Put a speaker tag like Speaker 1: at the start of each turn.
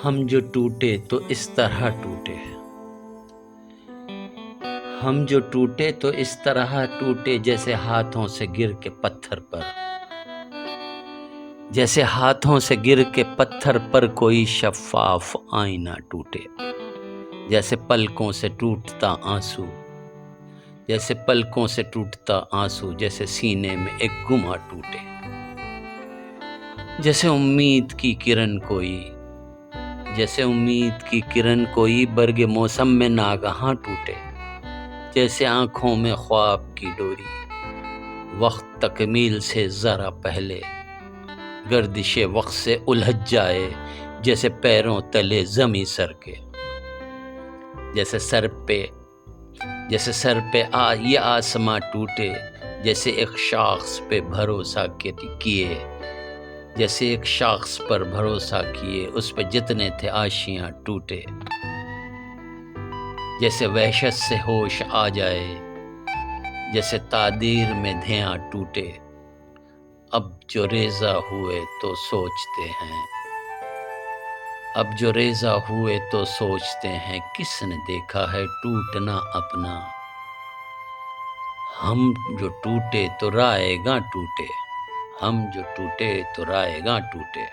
Speaker 1: ہم جو ٹوٹے تو اس طرح ٹوٹے، ہم جو ٹوٹے تو اس طرح ٹوٹے جیسے ہاتھوں سے گر کے پتھر پر، جیسے ہاتھوں سے گر کے پتھر پر کوئی شفاف آئینہ ٹوٹے، جیسے پلکوں سے ٹوٹتا آنسو، جیسے پلکوں سے ٹوٹتا آنسو، جیسے سینے میں ایک گمہ ٹوٹے، جیسے امید کی کرن کوئی، جیسے امید کی کرن کوئی برگ موسم میں ناگہاں ٹوٹے، جیسے آنکھوں میں خواب کی ڈوری وقت تکمیل سے ذرا پہلے گردش وقت سے الجھ جائے، جیسے پیروں تلے زمیں سر کے، جیسے سر پہ یہ آسماں ٹوٹے، جیسے ایک شاخص پہ بھروسہ کیے، جیسے ایک شاخص پر بھروسہ کیے، اس پہ جتنے تھے آشیاں ٹوٹے، جیسے وحشت سے ہوش آ جائے، جیسے تادیر میں دھیاں ٹوٹے، اب جو ریزہ ہوئے تو سوچتے ہیں، اب جو ریزہ ہوئے تو سوچتے ہیں، کس نے دیکھا ہے ٹوٹنا اپنا، ہم جو ٹوٹے تو رائے گاں ٹوٹے، ہم جو ٹوٹے تو رائے گاں ٹوٹے۔